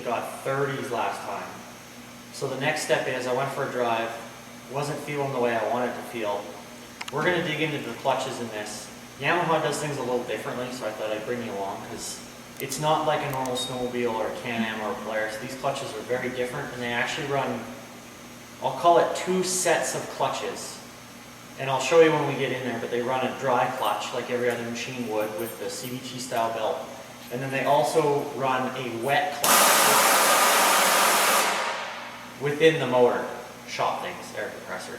machine got 30s last time. So the next step is I went for a drive, wasn't feeling the way I wanted to feel. We're going to dig into the clutches in this. Yamaha does things a little differently, so I thought I'd bring you along because it's not like a normal snowmobile or a Can-Am or a Polaris. These clutches are very different, and they actually run, I'll call it 2 sets of clutches. And I'll show you when we get in there, but they run a dry clutch like every other machine would with the CVT style belt. And then they also run a wet clutch within the motor. Shop things, air compressor.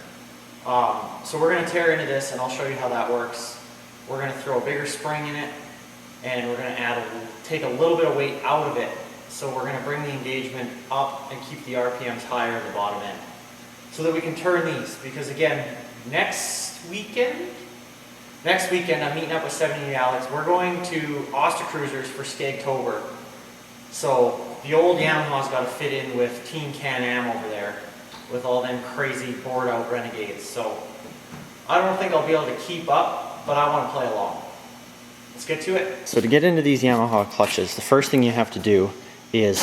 So we're going to tear into this and I'll show you how that works. We're going to throw a bigger spring in it and we're going to take a little bit of weight out of it. So we're going to bring the engagement up and keep the RPMs higher at the bottom end so that we can turn these, because again, next weekend I'm meeting up with 78 Alex. We're going to Ostercruisers for Skagtober. So the old Yamaha's got to fit in with Team Can-Am over there with all them crazy bored out Renegades. So I don't think I'll be able to keep up, but I want to play along. Let's get to it. So to get into these Yamaha clutches, the first thing you have to do is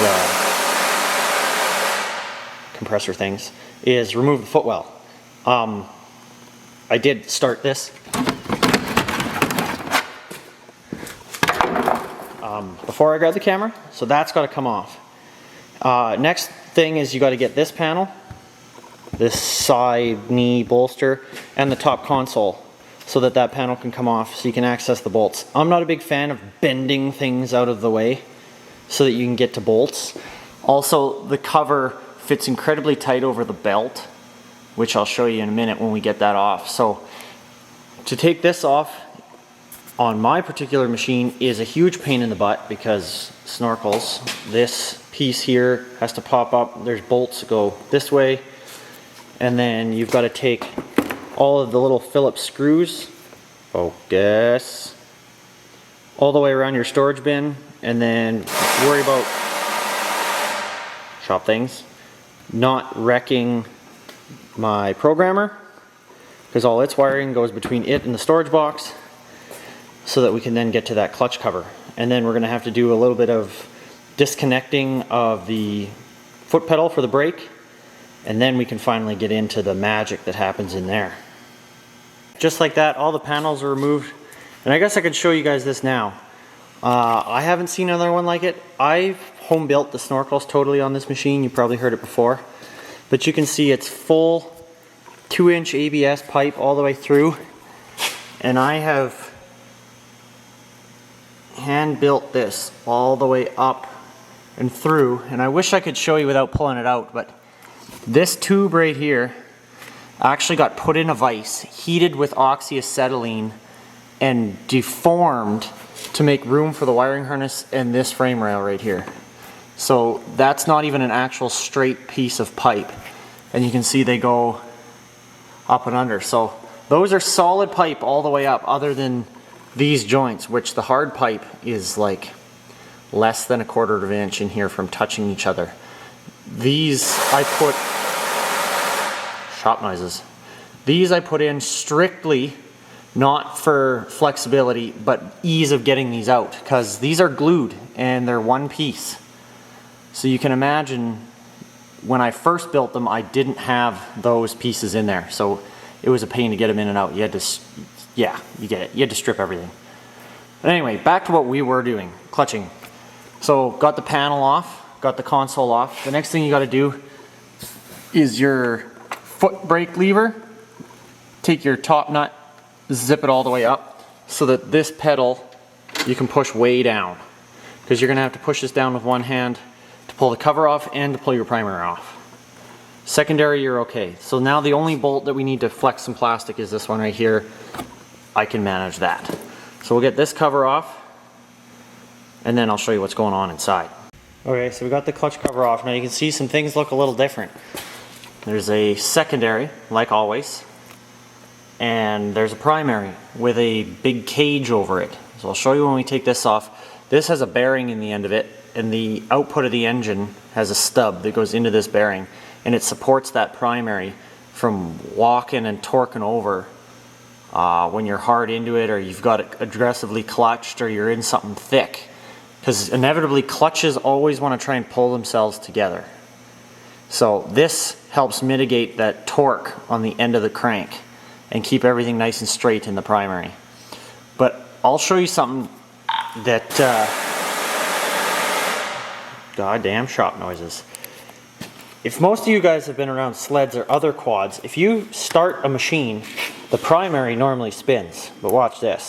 compressor things is remove the footwell. I did start this before I grabbed the camera, so that's got to come off. Next thing is you got to get this panel, this side knee bolster, and the top console so that that panel can come off so you can access the bolts. I'm not a big fan of bending things out of the way so that you can get to bolts. Also, the cover fits incredibly tight over the belt, which I'll show you in a minute when we get that off. So to take this off on my particular machine is a huge pain in the butt because snorkels. This piece here has to pop up. There's bolts that go this way, and then you've got to take all of the little Phillips screws, focus, all the way around your storage bin, and then worry about shop things, not wrecking my programmer, because all its wiring goes between it and the storage box so that we can then get to that clutch cover. And then we're going to have to do a little bit of disconnecting of the foot pedal for the brake, and then we can finally get into the magic that happens in there. Just like that, all the panels are removed, and I guess I could show you guys this now. I haven't seen another one like it. I've home built the snorkels totally on this machine. You probably heard it before, but you can see it's full 2-inch ABS pipe all the way through, and I have hand built this all the way up and through, and I wish I could show you without pulling it out, but this tube right here actually got put in a vise, heated with oxyacetylene, and deformed to make room for the wiring harness and this frame rail right here. So that's not even an actual straight piece of pipe, and you can see they go up and under. So those are solid pipe all the way up, other than these joints, which the hard pipe is like less than 1/4 of an inch in here from touching each other. These I put, shop noises, these I put in strictly not for flexibility but ease of getting these out, because these are glued and they're one piece. So you can imagine when I first built them I didn't have those pieces in there, so it was a pain to get them in and out. You had to, yeah, you get it, you had to strip everything. But anyway, back to what we were doing, clutching. So got the panel off, got the console off. The next thing you got to do is your foot brake lever. Take your top nut, zip it all the way up so that this pedal you can push way down, because you're going to have to push this down with one hand to pull the cover off and to pull your primer off. Secondary, you're okay. So now the only bolt that we need to flex some plastic is this one right here. I can manage that. So we'll get this cover off, and then I'll show you what's going on inside. Okay, so we got the clutch cover off. Now you can see some things look a little different. There's a secondary, like always, and there's a primary with a big cage over it. So I'll show you when we take this off. This has a bearing in the end of it, and the output of the engine has a stub that goes into this bearing, and it supports that primary from walking and torquing over when you're hard into it, or you've got it aggressively clutched, or you're in something thick. because inevitably clutches always want to try and pull themselves together. So this helps mitigate that torque on the end of the crank and keep everything nice and straight in the primary. But I'll show you something that, goddamn shop noises. If most of you guys have been around sleds or other quads, if you start a machine, the primary normally spins. But watch this.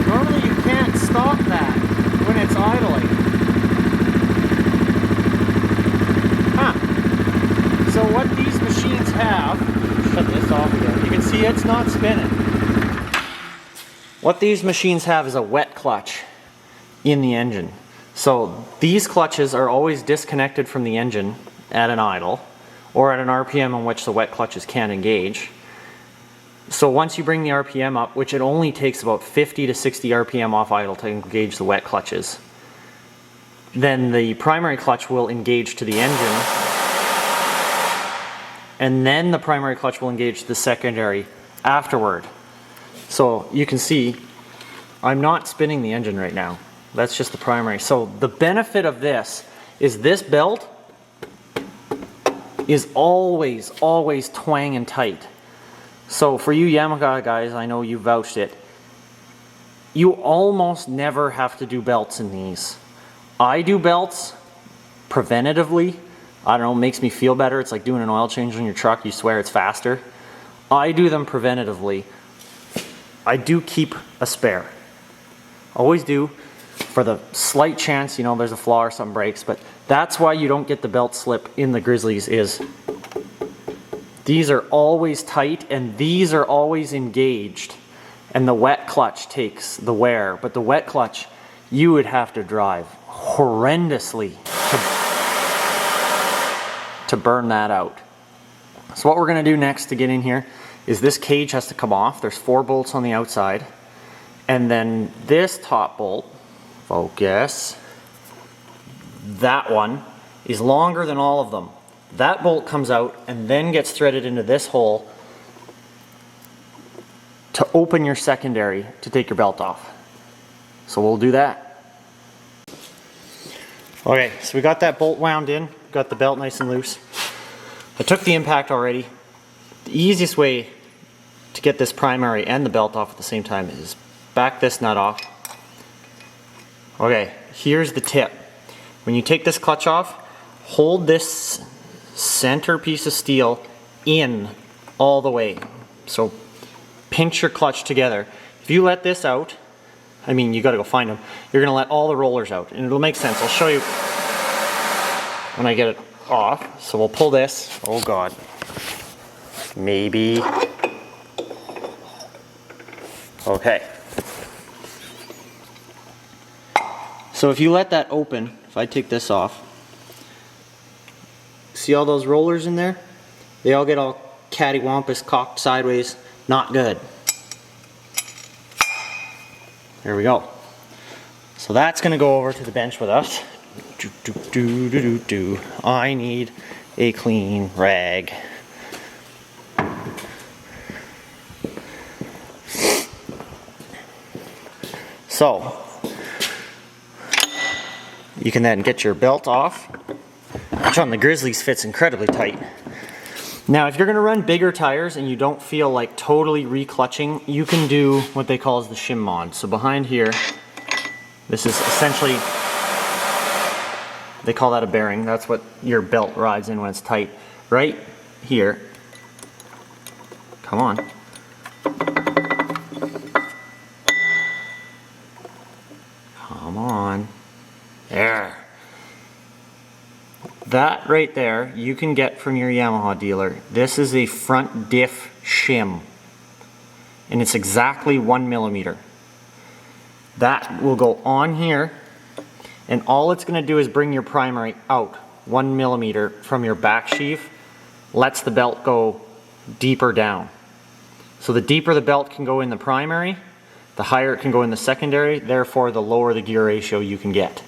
Normally you can't stop that when it's idling. Huh. So what these machines have, shut this off again, you can see it's not spinning. What these machines have is a wet clutch in the engine. So these clutches are always disconnected from the engine at an idle or at an RPM on which the wet clutches can't engage. So once you bring the RPM up, which it only takes about 50 to 60 RPM off idle to engage the wet clutches, then the primary clutch will engage to the engine, and then the primary clutch will engage the secondary afterward. So you can see I'm not spinning the engine right now. That's just the primary. So the benefit of this is this belt is always twanging tight. So for you Yamaha guys, I know you vouched it, you almost never have to do belts in these. I do belts preventatively. I don't know, it makes me feel better. It's like doing an oil change on your truck. You swear it's faster. I do them preventatively. I do keep a spare. Always do, for the slight chance, you know, there's a flaw or something breaks, but that's why you don't get the belt slip in the Grizzlies is these are always tight and these are always engaged, and the wet clutch takes the wear, but the wet clutch you would have to drive horrendously to burn that out. So what we're going to do next to get in here is this cage has to come off. There's 4 bolts on the outside, and then this top bolt, focus, that one is longer than all of them. That bolt comes out and then gets threaded into this hole to open your secondary to take your belt off. So we'll do that. Okay, so we got that bolt wound in, got the belt nice and loose. I took the impact already. The easiest way to get this primary and the belt off at the same time is back this nut off. Okay, here's the tip. When you take this clutch off, hold this center piece of steel in all the way. So pinch your clutch together. If you let this out, I mean, you gotta go find them, you're gonna let all the rollers out, and it'll make sense. I'll show you when I get it off. So we'll pull this. Oh God. Maybe. Okay. So if you let that open, if I take this off, see all those rollers in there? They all get all cattywampus, cocked sideways. Not good. There we go. So that's going to go over to the bench with us. I need a clean rag. So you can then get your belt off, which on the Grizzlies fits incredibly tight. Now if you're going to run bigger tires and you don't feel like totally re-clutching, you can do what they call as the shim mod. So behind here, this is essentially, they call that a bearing. That's what your belt rides in when it's tight. Right here, come on. Come on. There. That right there you can get from your Yamaha dealer. This is a front diff shim, and it's exactly 1 millimeter. That will go on here, and all it's going to do is bring your primary out 1 millimeter from your back sheath, lets the belt go deeper down. So the deeper the belt can go in the primary, the higher it can go in the secondary, therefore the lower the gear ratio you can get.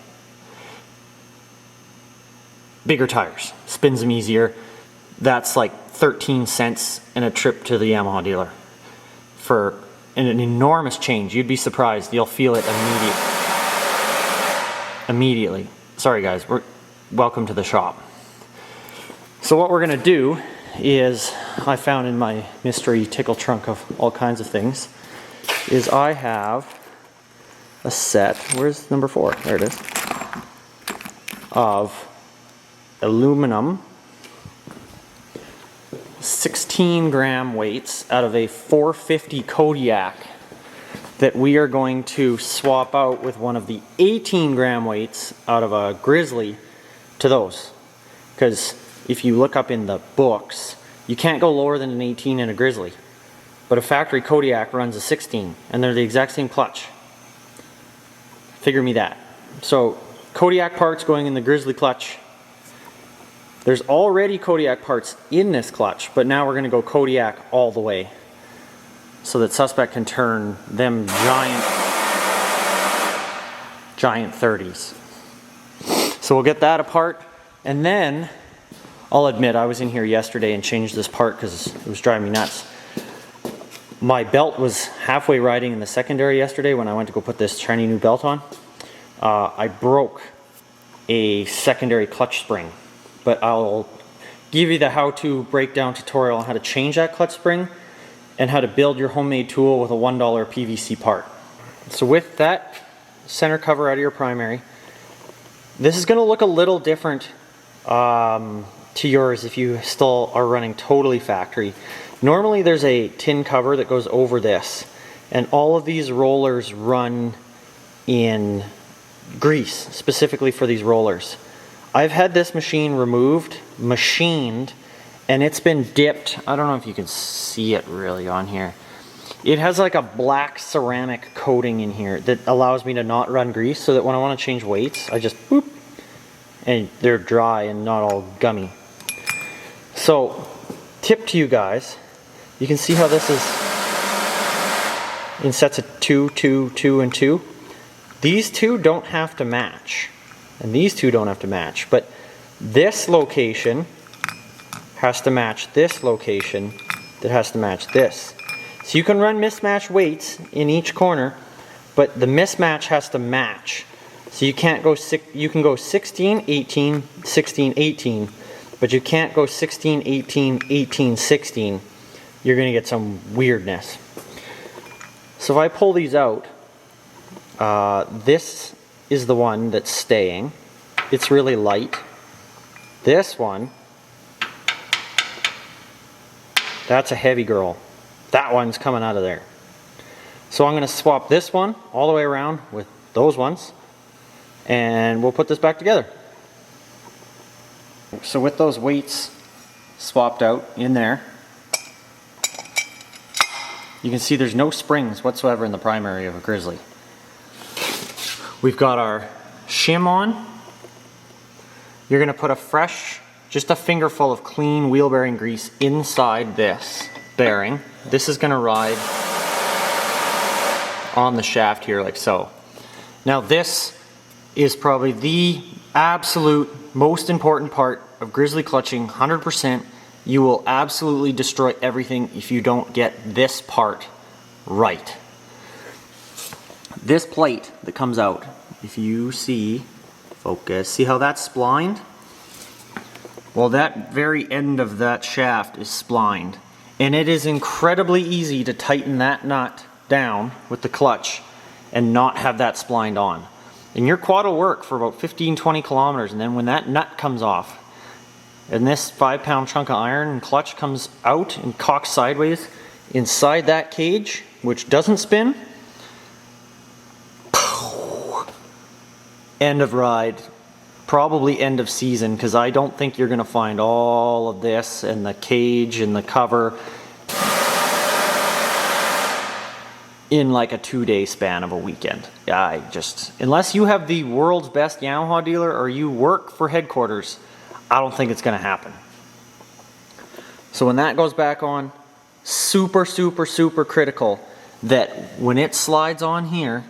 Bigger tires, spins them easier, that's like 13 cents in a trip to the Yamaha dealer for an enormous change. You'd be surprised. You'll feel it immediately. Sorry guys, welcome to the shop. So what we're gonna do is, I found in my mystery tickle trunk of all kinds of things, is I have a set, where's number 4? There it is, of aluminum 16-gram weights out of a 450 Kodiak that we are going to swap out with one of the 18-gram weights out of a Grizzly to those. Because if you look up in the books, you can't go lower than an 18 in a Grizzly. But a factory Kodiak runs a 16, and they're the exact same clutch. Figure me that. So Kodiak parts going in the Grizzly clutch. There's already Kodiak parts in this clutch, but now we're going to go Kodiak all the way, so that Suspect can turn them giant 30s. So we'll get that apart, and then I'll admit I was in here yesterday and changed this part because it was driving me nuts. My belt was halfway riding in the secondary yesterday when I went to go put this shiny new belt on. I broke a secondary clutch spring, but I'll give you the how-to breakdown tutorial on how to change that clutch spring and how to build your homemade tool with a $1 PVC part. So with that center cover out of your primary, this is going to look a little different to yours if you still are running totally factory. Normally there's a tin cover that goes over this, and all of these rollers run in grease specifically for these rollers. I've had this machine machined, and it's been dipped. I don't know if you can see it really on here. It has like a black ceramic coating in here that allows me to not run grease, so that when I want to change weights, I just boop, and they're dry and not all gummy. So, tip to you guys, you can see how this is in sets of 2, 2, 2, and 2. These two don't have to match, and these two don't have to match, but this location has to match this location that has to match this. So you can run mismatched weights in each corner, but the mismatch has to match. So you can't go, you can go 16, 18, 16, 18, but you can't go 16, 18, 18, 16. You're going to get some weirdness. So if I pull these out, this is the one that's staying. It's really light. This one, that's a heavy girl. That one's coming out of there. So I'm going to swap this one all the way around with those ones, and we'll put this back together. So with those weights swapped out in there, you can see there's no springs whatsoever in the primary of a Grizzly. We've got our shim on. You're going to put a fresh, just a fingerful of clean wheel bearing grease inside this bearing. This is going to ride on the shaft here like so. Now this is probably the absolute most important part of Grizzly clutching, 100%. You will absolutely destroy everything if you don't get this part right. This plate that comes out, if you see, focus, see how that's splined? Well, that very end of that shaft is splined, and it is incredibly easy to tighten that nut down with the clutch and not have that splined on. And your quad will work for about 15-20 kilometers, and then when that nut comes off and this 5-pound chunk of iron and clutch comes out and cocks sideways inside that cage, which doesn't spin, end of ride, probably end of season, because I don't think you're going to find all of this and the cage and the cover in like a 2-day span of a weekend. Unless you have the world's best Yamaha dealer or you work for headquarters, I don't think it's going to happen. So when that goes back on, super, super, super critical that when it slides on here,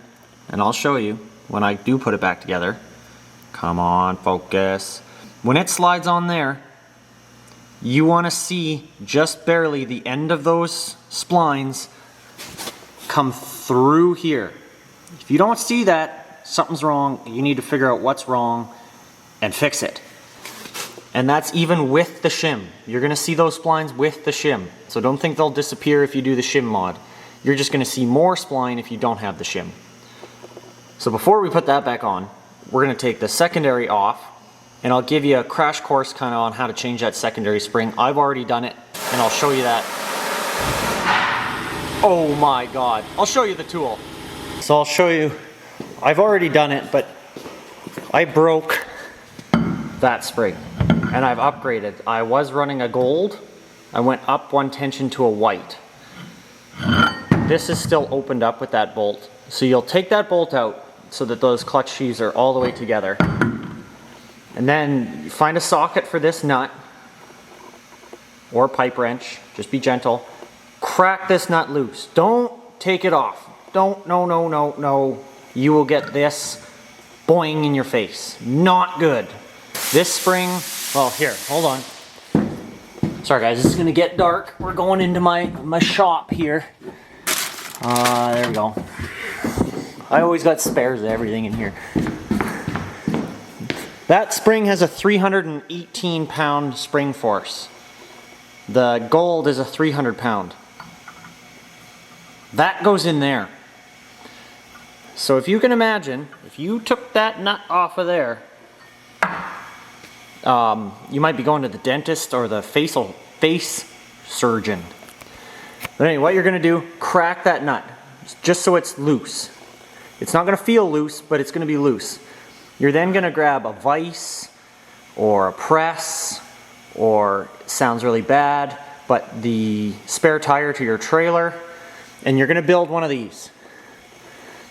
and I'll show you when I do put it back together. Come on, focus. When it slides on there, you want to see just barely the end of those splines come through here. If you don't see that, something's wrong. You need to figure out what's wrong and fix it. And that's even with the shim. You're going to see those splines with the shim. So don't think they'll disappear if you do the shim mod. You're just going to see more spline if you don't have the shim. So before we put that back on, we're going to take the secondary off, and I'll give you a crash course kind of on how to change that secondary spring. I've already done it, and I'll show you that. Oh my God. I'll show you the tool. So I'll show you, I've already done it, but I broke that spring, and I've upgraded. I was running a gold. I went up one tension to a white. This is still opened up with that bolt. So you'll take that bolt out so that those clutch sheaves are all the way together. And then find a socket for this nut or pipe wrench. Just be gentle. Crack this nut loose. Don't take it off. Don't, no. You will get this boing in your face. Not good. This spring, well here, hold on. Sorry guys, this is gonna get dark. We're going into my shop here. There we go. I always got spares of everything in here. That spring has a 318 pound spring force. The gold is a 300 pound. That goes in there. So if you can imagine, if you took that nut off of there, you might be going to the dentist or the face surgeon. But anyway, what you're going to do, crack that nut, just so it's loose. It's not going to feel loose, but it's going to be loose. You're then going to grab a vise or a press, or it sounds really bad, but the spare tire to your trailer, and you're going to build one of these.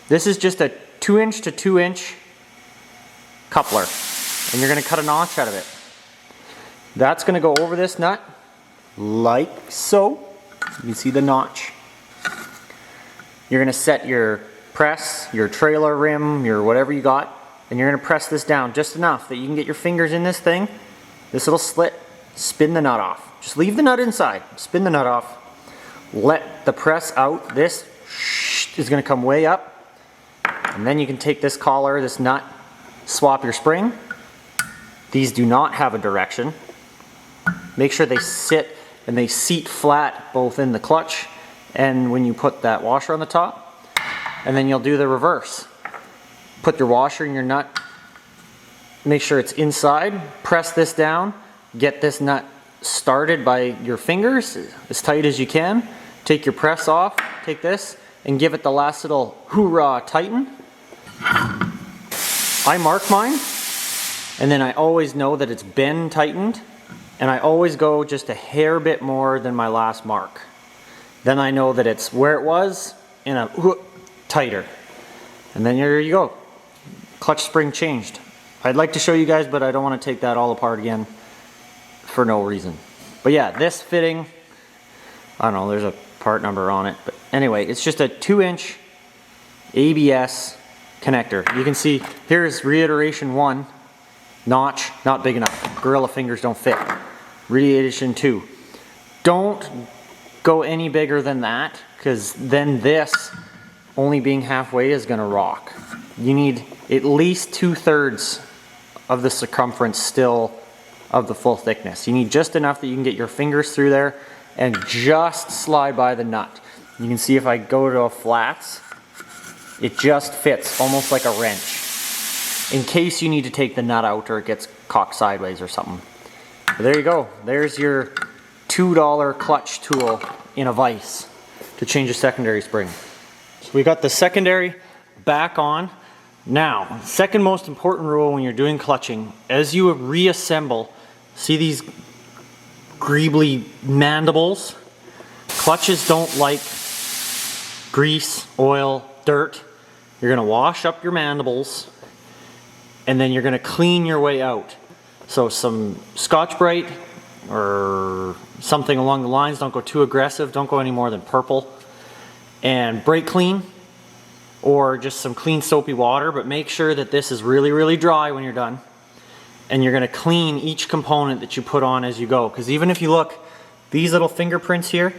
This is just a 2-inch to 2-inch coupler, and you're going to cut a notch out of it. That's going to go over this nut like so. You can see the notch. You're going to set your press, your trailer rim, your whatever you got, and you're going to press this down just enough that you can get your fingers in this thing, this little slit, spin the nut off. Just leave the nut inside, spin the nut off, let the press out. This is going to come way up, and then you can take this collar, this nut, swap your spring. These do not have a direction. Make sure they sit and they seat flat both in the clutch and when you put that washer on the top. And then you'll do the reverse. Put your washer and your nut, make sure it's inside, press this down, get this nut started by your fingers as tight as you can. Take your press off, take this, and give it the last little hoorah tighten. I mark mine, and then I always know that it's been tightened, and I always go just a hair bit more than my last mark. Then I know that it's where it was in a tighter. And then there you go. Clutch spring changed. I'd like to show you guys, but I don't want to take that all apart again for no reason. But yeah, this fitting, I don't know, there's a part number on it. But anyway, it's just a 2-inch ABS connector. You can see here's reiteration 1, notch, not big enough. Gorilla fingers don't fit. Reiteration 2. Don't go any bigger than that, because then this only being halfway is going to rock. You need at least 2/3 of the circumference still of the full thickness. You need just enough that you can get your fingers through there and just slide by the nut. You can see if I go to a flats, it just fits almost like a wrench, in case you need to take the nut out or it gets cocked sideways or something. But there you go. There's your $2 clutch tool in a vise to change a secondary spring. So we got the secondary back on. Now, second most important rule when you're doing clutching, as you reassemble, see these greebly mandibles? Clutches don't like grease, oil, dirt. You're going to wash up your mandibles, and then you're going to clean your way out. So some Scotch-Brite or something along the lines. Don't go too aggressive. Don't go any more than purple. And brake clean, or just some clean soapy water, but make sure that this is really, really dry when you're done. and you're gonna clean each component that you put on as you go. Because even if you look, these little fingerprints here,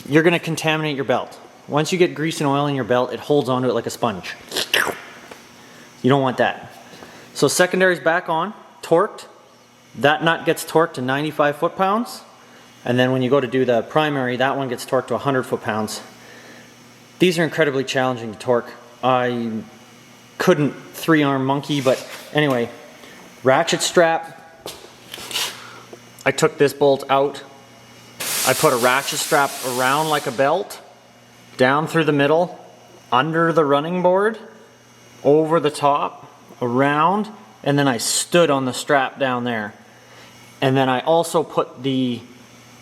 you're gonna contaminate your belt. Once you get grease and oil in your belt, it holds onto it like a sponge. You don't want that. So secondary's back on, torqued. That nut gets torqued to 95 foot-pounds. And then when you go to do the primary, that one gets torqued to 100 foot-pounds. These are incredibly challenging to torque. I couldn't three-arm monkey, but anyway, ratchet strap. I took this bolt out. I put a ratchet strap around like a belt, down through the middle, under the running board, over the top, around, and then I stood on the strap down there. And then I also put the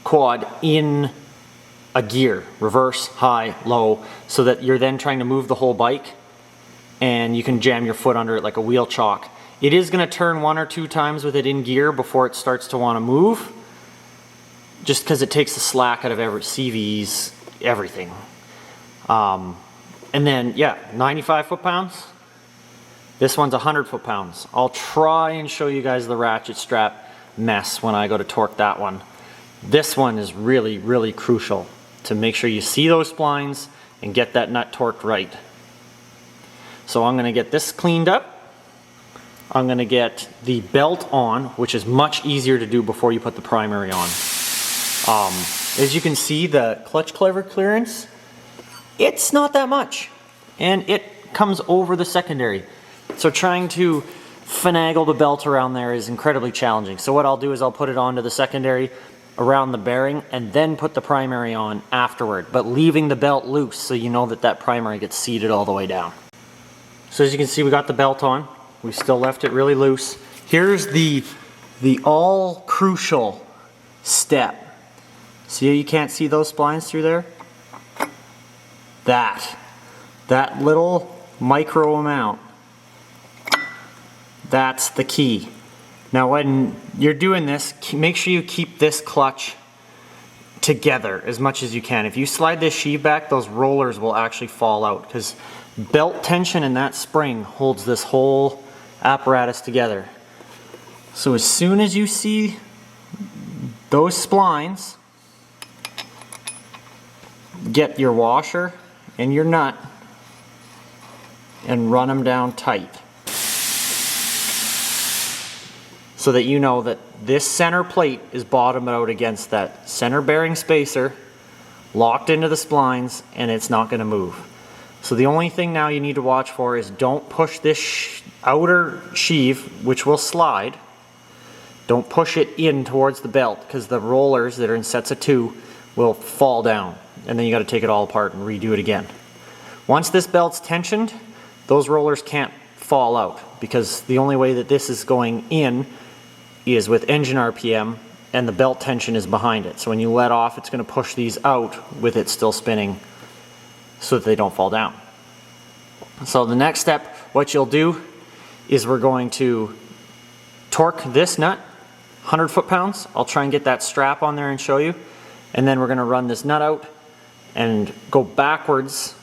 quad in a gear, reverse, high, low, so that you're then trying to move the whole bike and you can jam your foot under it like a wheel chock. It is going to turn 1 or 2 times with it in gear before it starts to want to move, just because it takes the slack out of every CVs, everything. And then, yeah, 95 foot-pounds. This one's 100 foot-pounds. I'll try and show you guys the ratchet strap mess when I go to torque that one. This one is really, really crucial to make sure you see those splines and get that nut torqued right. So I'm going to get this cleaned up. I'm going to get the belt on, which is much easier to do before you put the primary on. As you can see, the clutch clever clearance, it's not that much, and it comes over the secondary. So trying to finagle the belt around there is incredibly challenging. So what I'll do is I'll put it onto the secondary around the bearing and then put the primary on afterward, but leaving the belt loose so you know that that primary gets seated all the way down. So as you can see, we got the belt on. We still left it really loose. Here's the all crucial step. See how you can't see those splines through there? That little micro amount, that's the key. Now when you're doing this, make sure you keep this clutch together as much as you can. If you slide this sheave back, those rollers will actually fall out because belt tension and that spring holds this whole apparatus together. So as soon as you see those splines, get your washer and your nut and run them down tight so that you know that this center plate is bottomed out against that center bearing spacer, locked into the splines, and it's not going to move. So the only thing now you need to watch for is don't push this outer sheave, which will slide. Don't push it in towards the belt because the rollers that are in sets of 2 will fall down, and then you got to take it all apart and redo it again. Once this belt's tensioned, those rollers can't fall out because the only way that this is going in is with engine RPM and the belt tension is behind it. So when you let off, it's going to push these out with it still spinning so that they don't fall down. So the next step, what you'll do is we're going to torque this nut 100 foot-pounds. I'll try and get that strap on there and show you. And then we're going to run this nut out and go backwards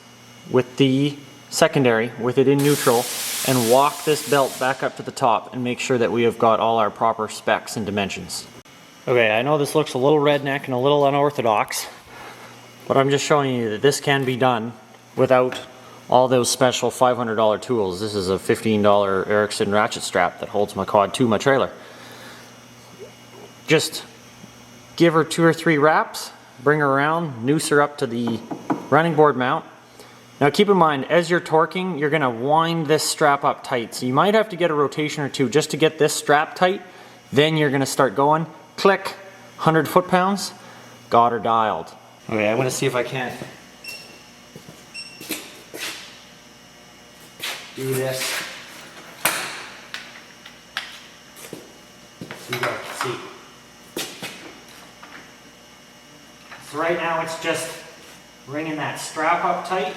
with the secondary, with it in neutral, and walk this belt back up to the top and make sure that we have got all our proper specs and dimensions. Okay, I know this looks a little redneck and a little unorthodox, but I'm just showing you that this can be done without all those special $500 tools. This is a $15 Erickson ratchet strap that holds my quad to my trailer. Just give her 2 or 3 wraps, bring her around, noose her up to the running board mount. Now keep in mind, as you're torquing, you're going to wind this strap up tight. So you might have to get a rotation or 2 just to get this strap tight. Then you're going to start going, click, 100 foot-pounds, got her dialed. Okay, I'm going to see if I can't do this. So you guys can see. So right now it's just bringing that strap up tight.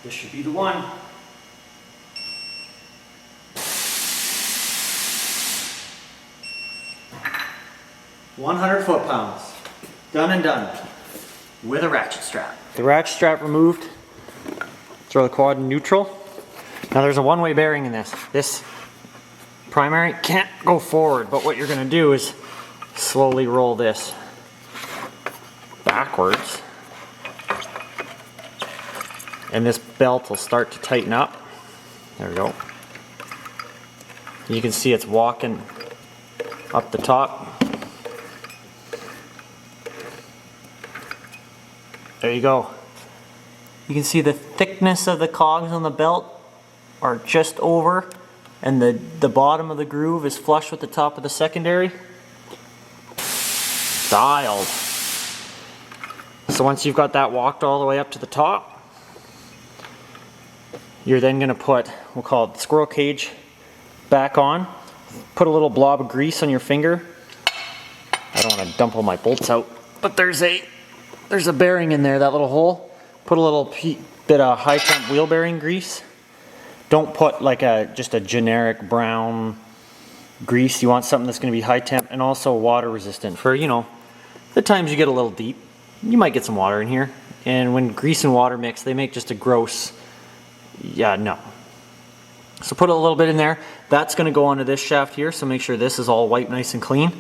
This should be the one. $100 foot-pounds. Done and done. With a ratchet strap. The ratchet strap removed. Throw the quad in neutral. Now there's a one-way bearing in this. This primary can't go forward, but what you're gonna do is slowly roll this backwards, and this belt will start to tighten up. There we go. You can see it's walking up the top. There you go. You can see the thickness of the cogs on the belt are just over, and the bottom of the groove is flush with the top of the secondary. Dialed. So once you've got that walked all the way up to the top, you're then going to put, we'll call it the squirrel cage, back on. Put a little blob of grease on your finger. I don't want to dump all my bolts out, but there's a bearing in there, that little hole. Put a little bit of high temp wheel bearing grease. Don't put like just a generic brown grease. You want something that's going to be high temp and also water resistant for, you know, the times you get a little deep. You might get some water in here. And when grease and water mix, they make just a gross, yeah, no. So put a little bit in there. That's going to go onto this shaft here, so make sure this is all wiped nice and clean.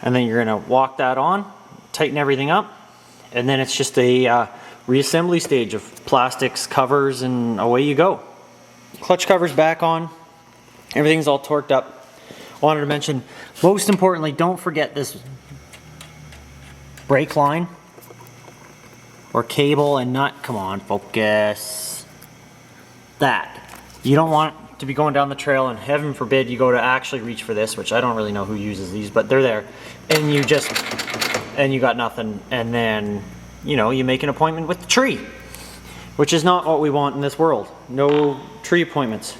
And then you're going to walk that on, tighten everything up, and then it's just a reassembly stage of plastics, covers, and away you go. Clutch cover's back on. Everything's all torqued up. Wanted to mention, most importantly, don't forget this brake line or cable and nut. Come on, focus. That. You don't want to be going down the trail, and heaven forbid you go to actually reach for this, which I don't really know who uses these, but they're there, and you got nothing, and then, you know, you make an appointment with the tree, which is not what we want in this world. No tree appointments.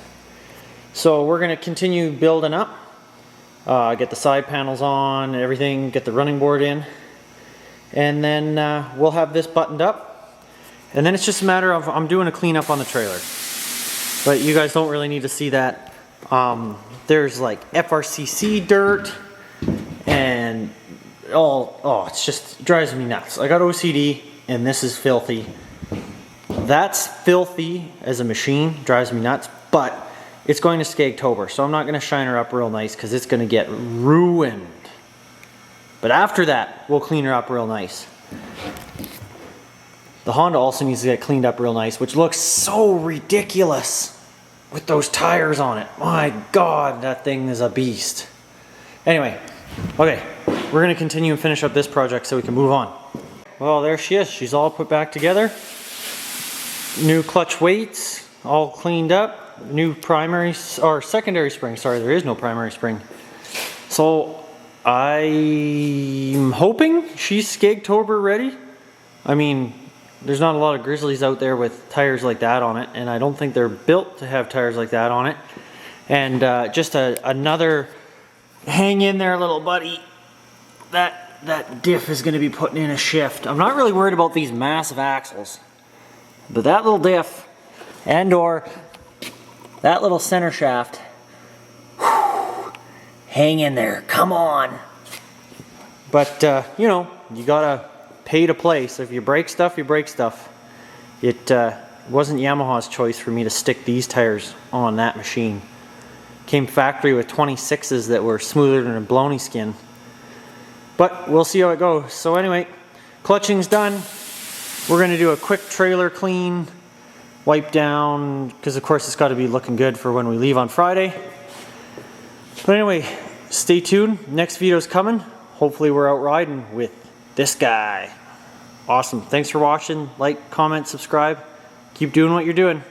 So we're going to continue building up, get the side panels on, everything, get the running board in, and then we'll have this buttoned up, and then it's just a matter of, I'm doing a cleanup on the trailer. But you guys don't really need to see that. There's like FRCC dirt and it just drives me nuts. I got OCD and this is filthy. That's filthy as a machine, drives me nuts, but it's going to Skagtober, so I'm not going to shine her up real nice because it's going to get ruined. But after that, we'll clean her up real nice. The Honda also needs to get cleaned up real nice, which looks so ridiculous with those tires on it. My God, that thing is a beast. Anyway, okay, we're going to continue and finish up this project so we can move on. Well, there she is. She's all put back together. New clutch weights, all cleaned up. New primary, or secondary spring. Sorry, there is no primary spring. So I'm hoping she's Skagtober ready. I mean, there's not a lot of Grizzlies out there with tires like that on it, and I don't think they're built to have tires like that on it. And just another hang in there, little buddy. That diff is going to be putting in a shift. I'm not really worried about these massive axles, but that little diff and or that little center shaft, whew, hang in there, come on. But you know, you gotta pay to play, so if you break stuff, you break stuff. It wasn't Yamaha's choice for me to stick these tires on that machine. Came factory with 26s that were smoother than a baloney skin. But we'll see how it goes. So anyway, clutching's done. We're gonna do a quick trailer clean, wipe down, because of course it's gotta be looking good for when we leave on Friday. But anyway, stay tuned, next video's coming. Hopefully we're out riding with this guy. Awesome. Thanks for watching. Like, comment, subscribe. Keep doing what you're doing.